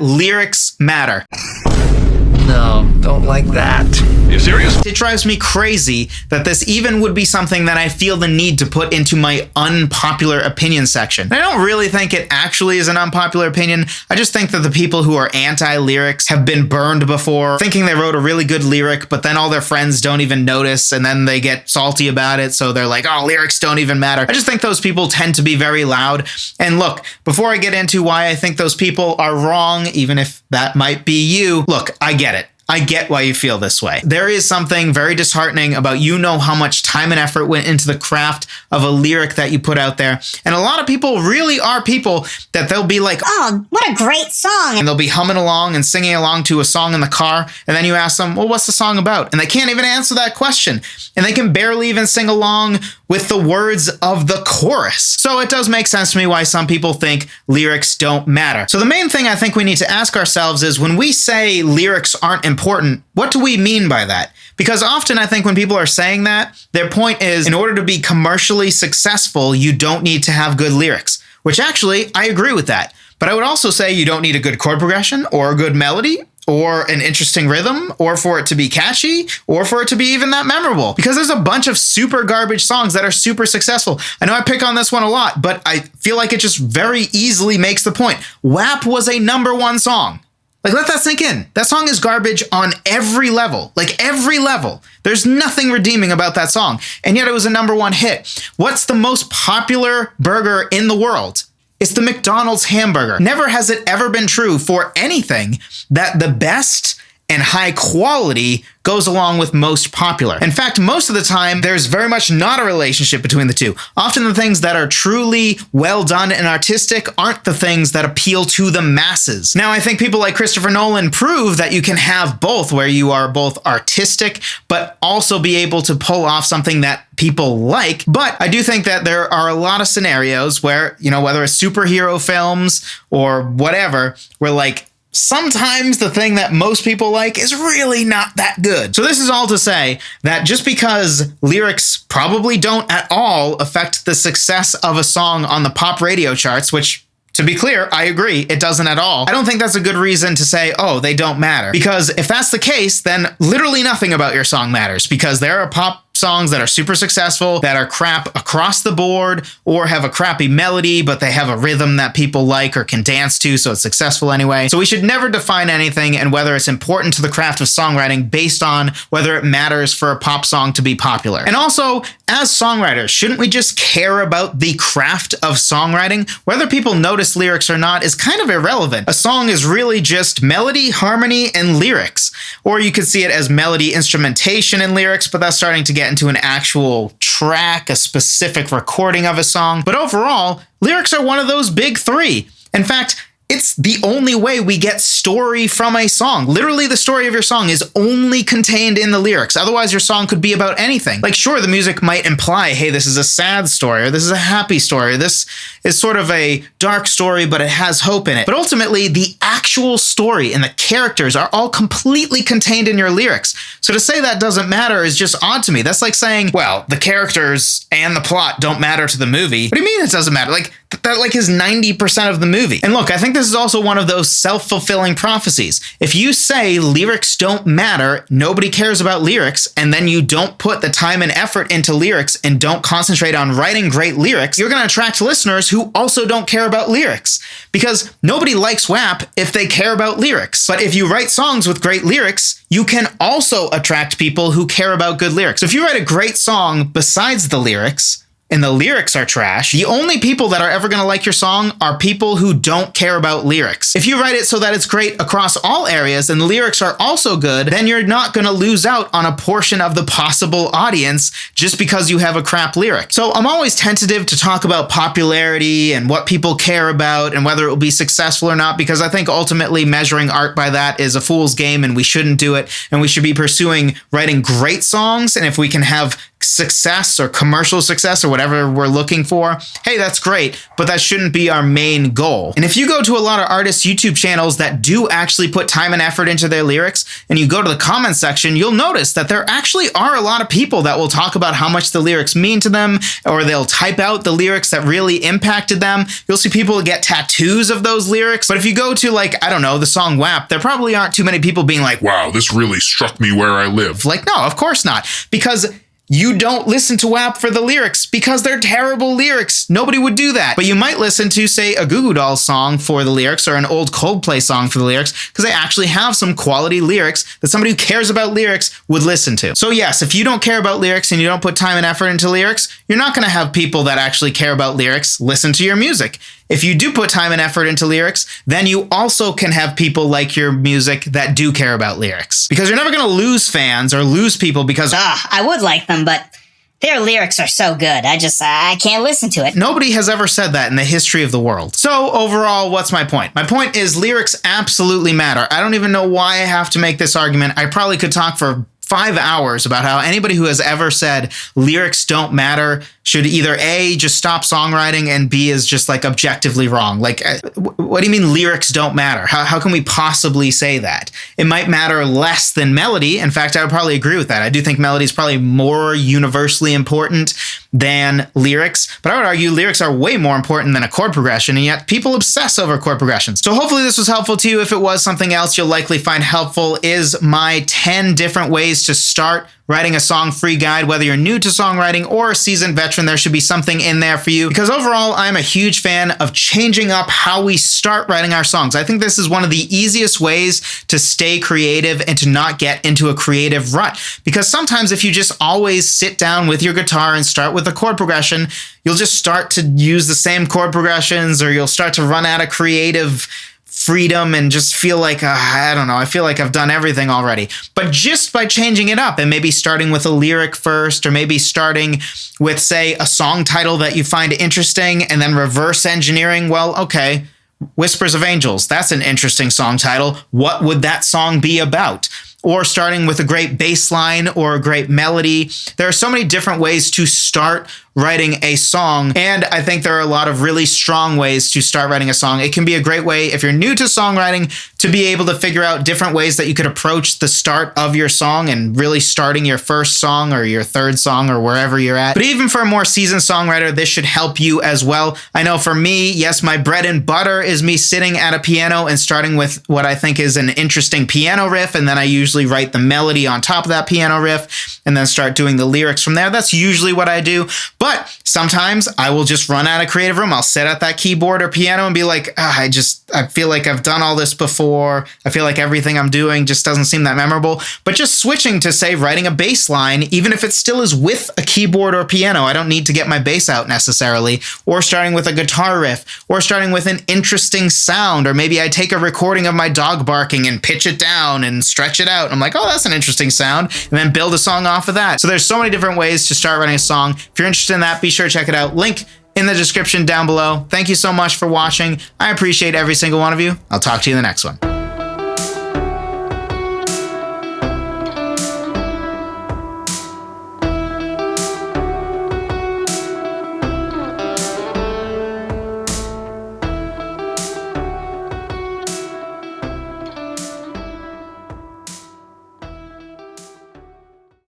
Lyrics matter. No, don't like that. You serious? It drives me crazy that this even would be something that I feel the need to put into my unpopular opinion section. I don't really think it actually is an unpopular opinion. I just think that the people who are anti-lyrics have been burned before, thinking they wrote a really good lyric, but then all their friends don't even notice, and then they get salty about it, so they're like, oh, lyrics don't even matter. I just think those people tend to be very loud. And look, before I get into why I think those people are wrong, even if that might be you, look, I get it. I get why you feel this way. There is something very disheartening about how much time and effort went into the craft of a lyric that you put out there. And a lot of people really are people that they'll be like, oh, what a great song. And they'll be humming along and singing along to a song in the car. And then you ask them, well, what's the song about? And they can't even answer that question. And they can barely even sing along with the words of the chorus. So it does make sense to me why some people think lyrics don't matter. So the main thing I think we need to ask ourselves is, when we say lyrics aren't important, what do we mean by that? Because often I think when people are saying that, their point is, in order to be commercially successful, you don't need to have good lyrics, which actually I agree with that. But I would also say you don't need a good chord progression or a good melody or an interesting rhythm, or for it to be catchy, or for it to be even that memorable. Because there's a bunch of super garbage songs that are super successful. I know I pick on this one a lot, but I feel like it just very easily makes the point. WAP was a #1 song. Like, let that sink in. That song is garbage on every level. Like, every level. There's nothing redeeming about that song. And yet it was a #1 hit. What's the most popular burger in the world? It's the McDonald's hamburger. Never has it ever been true for anything that the best and high quality goes along with most popular. In fact, most of the time, there's very much not a relationship between the two. Often the things that are truly well done and artistic aren't the things that appeal to the masses. Now, I think people like Christopher Nolan prove that you can have both, where you are both artistic, but also be able to pull off something that people like. But I do think that there are a lot of scenarios where, whether it's superhero films or whatever, where like, sometimes the thing that most people like is really not that good. So this is all to say that just because lyrics probably don't at all affect the success of a song on the pop radio charts, which, to be clear, I agree, it doesn't at all. I don't think that's a good reason to say, oh, they don't matter. Because if that's the case, then literally nothing about your song matters, because there are pop songs that are super successful, that are crap across the board, or have a crappy melody, but they have a rhythm that people like or can dance to, so it's successful anyway. So we should never define anything and whether it's important to the craft of songwriting based on whether it matters for a pop song to be popular. And also, as songwriters, shouldn't we just care about the craft of songwriting? Whether people notice lyrics or not is kind of irrelevant. A song is really just melody, harmony, and lyrics. Or you could see it as melody, instrumentation, and lyrics, but that's starting to get into an actual track, a specific recording of a song. But overall, lyrics are one of those big three. In fact, it's the only way we get story from a song. Literally, the story of your song is only contained in the lyrics. Otherwise, your song could be about anything. Like, sure, the music might imply, hey, this is a sad story, or this is a happy story, or this is sort of a dark story, but it has hope in it. But ultimately, the actual story and the characters are all completely contained in your lyrics. So to say that doesn't matter is just odd to me. That's like saying, well, the characters and the plot don't matter to the movie. What do you mean it doesn't matter? Like, that is 90% of the movie. And look, I think this is also one of those self-fulfilling prophecies. If you say lyrics don't matter, nobody cares about lyrics, and then you don't put the time and effort into lyrics and don't concentrate on writing great lyrics, you're going to attract listeners who also don't care about lyrics. Because nobody likes WAP if they care about lyrics. But if you write songs with great lyrics, you can also attract people who care about good lyrics. So if you write a great song besides the lyrics, and the lyrics are trash, the only people that are ever going to like your song are people who don't care about lyrics. If you write it so that it's great across all areas and the lyrics are also good, then you're not going to lose out on a portion of the possible audience just because you have a crap lyric. So I'm always tentative to talk about popularity and what people care about and whether it will be successful or not, because I think ultimately measuring art by that is a fool's game and we shouldn't do it. And we should be pursuing writing great songs. And if we can have success or commercial success or whatever we're looking for, hey, that's great, but that shouldn't be our main goal. And if you go to a lot of artists' YouTube channels that do actually put time and effort into their lyrics, and you go to the comment section, you'll notice that there actually are a lot of people that will talk about how much the lyrics mean to them, or they'll type out the lyrics that really impacted them. You'll see people get tattoos of those lyrics. But if you go to, like, I don't know, the song WAP, there probably aren't too many people being like, wow, this really struck me where I live. Like, no, of course not. Because you don't listen to WAP for the lyrics because they're terrible lyrics. Nobody would do that. But you might listen to, say, a Goo Goo Dolls song for the lyrics or an old Coldplay song for the lyrics because they actually have some quality lyrics that somebody who cares about lyrics would listen to. So yes, if you don't care about lyrics and you don't put time and effort into lyrics, you're not going to have people that actually care about lyrics listen to your music. If you do put time and effort into lyrics, then you also can have people like your music that do care about lyrics. Because you're never going to lose fans or lose people because, I would like them, but their lyrics are so good. I can't listen to it. nobody has ever said that in the history of the world. So overall, what's my point? My point is lyrics absolutely matter. I don't even know why I have to make this argument. I probably could talk for 5 hours about how anybody who has ever said lyrics don't matter should either A, just stop songwriting, and B, is just like objectively wrong. Like, what do you mean lyrics don't matter? How can we possibly say that? It might matter less than melody. In fact, I would probably agree with that. I do think melody is probably more universally important than lyrics, but I would argue lyrics are way more important than a chord progression, and yet people obsess over chord progressions. So hopefully this was helpful to you. If it was, something else you'll likely find helpful is my 10 different ways to start writing a song free guide. Whether you're new to songwriting or a seasoned veteran, there should be something in there for you, because overall, I'm a huge fan of changing up how we start writing our songs. I think this is one of the easiest ways to stay creative and to not get into a creative rut, because sometimes if you just always sit down with your guitar and start with a chord progression, you'll just start to use the same chord progressions, or you'll start to run out of creative freedom and just feel like, I don't know, I feel like I've done everything already. But just by changing it up and maybe starting with a lyric first, or maybe starting with, say, a song title that you find interesting and then reverse engineering, well, okay, Whispers of Angels, that's an interesting song title. What would that song be about? Or starting with a great bass line or a great melody. There are so many different ways to start writing a song, and I think there are a lot of really strong ways to start writing a song. It can be a great way, if you're new to songwriting, to be able to figure out different ways that you could approach the start of your song and really starting your first song or your third song or wherever you're at. But even for a more seasoned songwriter, this should help you as well. I know for me, yes, my bread and butter is me sitting at a piano and starting with what I think is an interesting piano riff, and then I usually write the melody on top of that piano riff and then start doing the lyrics from there. That's usually what I do. But sometimes I will just run out of creative room. I'll sit at that keyboard or piano and be like, I feel like I've done all this before. I feel like everything I'm doing just doesn't seem that memorable. But just switching to, say, writing a bass line, even if it still is with a keyboard or piano, I don't need to get my bass out necessarily, or starting with a guitar riff, or starting with an interesting sound, or maybe I take a recording of my dog barking and pitch it down and stretch it out. I'm like, oh, that's an interesting sound, and then build a song off of that. So there's so many different ways to start writing a song. If you're interested in that, be sure to check it out. Link in the description down below. Thank you so much for watching. I appreciate every single one of you. I'll talk to you in the next one.